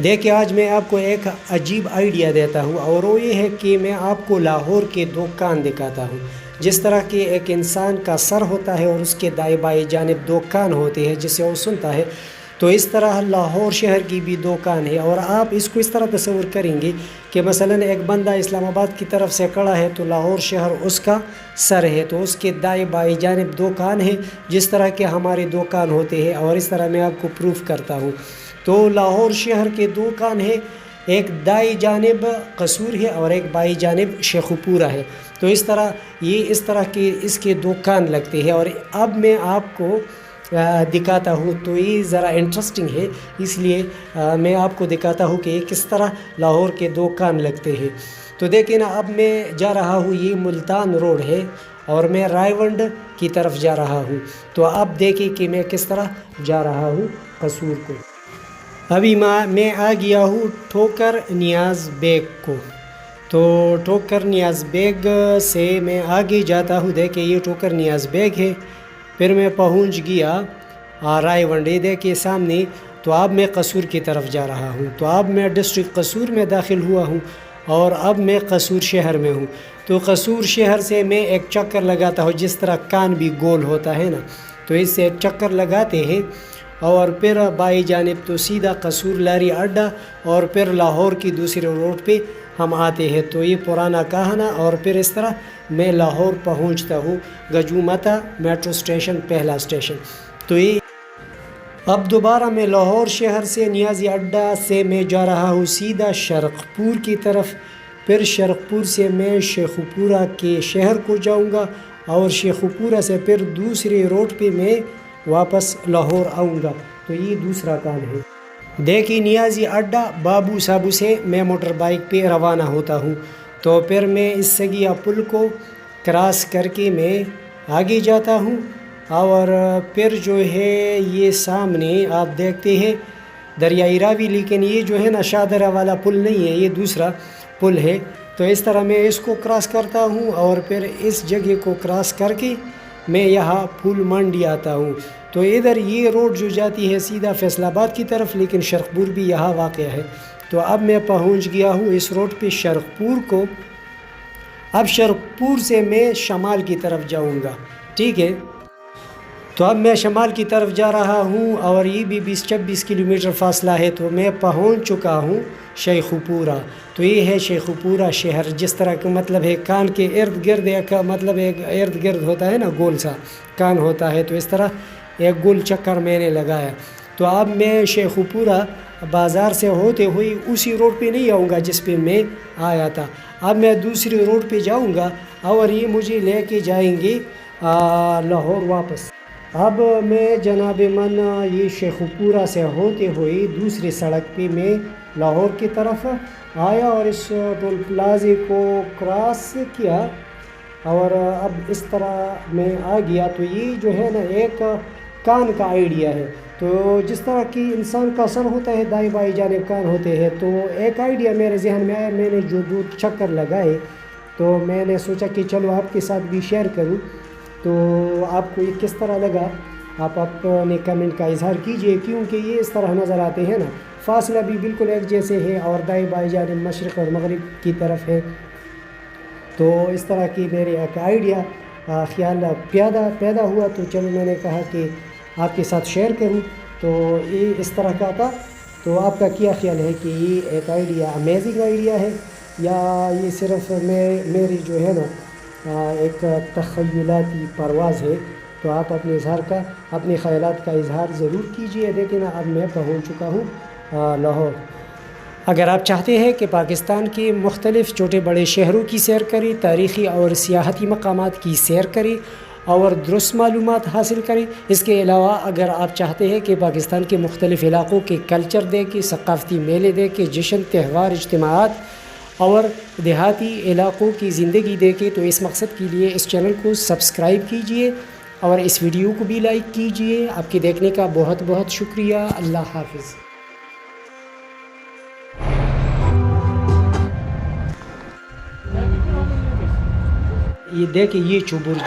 دیکھیں آج میں آپ کو ایک عجیب آئیڈیا دیتا ہوں، اور وہ یہ ہے کہ میں آپ کو لاہور کے دکان دکھاتا ہوں۔ جس طرح کہ ایک انسان کا سر ہوتا ہے اور اس کے دائیں بائیں جانب دکان ہوتے ہیں جسے وہ سنتا ہے، تو اس طرح لاہور شہر کی بھی دکان ہے۔ اور آپ اس کو اس طرح تصور کریں گے کہ مثلا ایک بندہ اسلام آباد کی طرف سے کھڑا ہے تو لاہور شہر اس کا سر ہے، تو اس کے دائیں بائیں جانب دکان ہے جس طرح کہ ہمارے دکان ہوتے ہیں، اور اس طرح میں آپ کو پروف کرتا ہوں۔ تو لاہور شہر کے دکان ہے، ایک دائیں جانب قصور ہے اور ایک بائیں جانب شیخوپورہ ہے۔ تو اس طرح کی اس کے دکان لگتے ہیں، اور اب میں آپ کو دکھاتا ہوں۔ تو یہ ذرا انٹرسٹنگ ہے، اس لیے میں آپ کو دکھاتا ہوں کہ یہ کس طرح لاہور کے دکان لگتے ہیں۔ تو دیکھیں نا، اب میں جا رہا ہوں، یہ ملتان روڈ ہے اور میں رائے ونڈ کی طرف جا رہا ہوں۔ تو اب دیکھیں کہ میں کس طرح جا رہا ہوں قصور کو۔ ابھی میں آ گیا ہوں ٹھوکر نیاز بیگ کو۔ تو ٹھوکر نیاز بیگ سے میں آگے جاتا ہوں۔ دیکھیں یہ ٹھوکر نیاز بیگ ہے، پھر میں پہنچ گیا رائے ونڈے، دیکھیں سامنے۔ تو اب میں قصور کی طرف جا رہا ہوں۔ تو اب میں ڈسٹرکٹ قصور میں داخل ہوا ہوں اور اب میں قصور شہر میں ہوں۔ تو قصور شہر سے میں ایک چکر لگاتا ہوں، جس طرح کان بھی گول ہوتا ہے نا، تو اس سے ایک چکر لگاتے ہیں، اور پھر بائیں جانب تو سیدھا قصور لاری اڈا، اور پھر لاہور کی دوسرے روڈ پہ ہم آتے ہیں۔ تو یہ پرانا کہانا، اور پھر اس طرح میں لاہور پہنچتا ہوں، گجومتا میٹرو اسٹیشن پہلا اسٹیشن۔ تو یہ اب دوبارہ میں لاہور شہر سے نیازی اڈا سے میں جا رہا ہوں سیدھا شرقپور کی طرف، پھر شرقپور سے میں شیخوپورہ کے شہر کو جاؤں گا، اور شیخوپورہ سے پھر دوسرے روڈ پہ میں واپس لاہور آؤں گا۔ تو یہ دوسرا کام ہے۔ دیکھیں نیازی اڈا بابو صابو سے میں موٹر بائک پہ روانہ ہوتا ہوں۔ تو پھر میں اس سگیا پل کو کراس کر کے میں آگے جاتا ہوں، اور پھر جو ہے یہ سامنے آپ دیکھتے ہیں دریائے راوی، لیکن یہ جو ہے نا شاہدرہ والا پل نہیں ہے، یہ دوسرا پل ہے۔ تو اس طرح میں اس کو کراس کرتا ہوں، اور پھر اس جگہ کو کراس کر کے میں یہاں پھول منڈی آتا ہوں۔ تو ادھر یہ روڈ جو جاتی ہے سیدھا فیصل آباد کی طرف، لیکن شرقپور بھی یہاں واقع ہے۔ تو اب میں پہنچ گیا ہوں اس روڈ پہ شرقپور کو۔ اب شرقپور سے میں شمال کی طرف جاؤں گا، ٹھیک ہے۔ تو اب میں شمال کی طرف جا رہا ہوں، اور یہ بھی 20-26 کلومیٹر فاصلہ ہے۔ تو میں پہنچ چکا ہوں شیخوپورہ۔ تو یہ ہے شیخوپورہ شہر، جس طرح کا مطلب ہے کان کے ارد گرد ایک مطلب ایک ارد گرد ہوتا ہے نا، گول سا کان ہوتا ہے، تو اس طرح ایک گول چکر میں نے لگایا۔ تو اب میں شیخوپورہ بازار سے ہوتے ہوئی اسی روڈ پہ نہیں آؤں گا جس پہ میں آیا تھا، اب میں دوسری روڈ پہ جاؤں گا، اور یہ مجھے لے کے جائیں گے لاہور واپس۔ اب میں جناب من یہ شیخوپورہ سے ہوتے ہوئی دوسری سڑک پہ میں لاہور کی طرف آیا، اور اس ٹول پلازے کو کراس کیا، اور اب اس طرح میں آ گیا۔ تو یہ جو ہے نا ایک کان کا آئیڈیا ہے۔ تو جس طرح کی انسان کا سر ہوتا ہے، دائیں بائیں جانب کان ہوتے ہیں، تو ایک آئیڈیا میرے ذہن میں آیا۔ میں نے جو 2 چکر لگائے، تو میں نے سوچا کہ چلو آپ کے ساتھ بھی شیئر کروں۔ تو آپ کو یہ کس طرح لگا، آپ اپنے کمنٹ کا اظہار کیجئے، کیونکہ یہ اس طرح نظر آتے ہیں نا، فاصلہ بھی بالکل ایک جیسے ہے، اور دائیں بائیں جانب مشرق اور مغرب کی طرف ہے۔ تو اس طرح کی میرے ایک آئیڈیا خیال پیدا ہوا، تو چلو میں نے کہا کہ آپ کے ساتھ شیئر کروں۔ تو یہ اس طرح کا تھا۔ تو آپ کا کیا خیال ہے کہ یہ ایک آئیڈیا امیزنگ آئیڈیا ہے، یا یہ صرف میری جو ہے نا ایک تخیلاتی پرواز ہے؟ تو آپ اپنے خیالات کا اظہار ضرور کیجئے۔ دیکھیں نا، اب میں پہنچ چکا ہوں لاہور۔ اگر آپ چاہتے ہیں کہ پاکستان کے مختلف چھوٹے بڑے شہروں کی سیر کریں، تاریخی اور سیاحتی مقامات کی سیر کریں اور درست معلومات حاصل کریں، اس کے علاوہ اگر آپ چاہتے ہیں کہ پاکستان کے مختلف علاقوں کے کلچر دیکھیں، ثقافتی میلے دیکھیں، جشن، تہوار، اجتماعات اور دیہاتی علاقوں کی زندگی دیکھیں، تو اس مقصد کے لیے اس چینل کو سبسکرائب کیجئے اور اس ویڈیو کو بھی لائک کیجئے۔ آپ کے دیکھنے کا بہت بہت شکریہ۔ اللہ حافظ۔ یہ دیکھیں، یہ چوبرج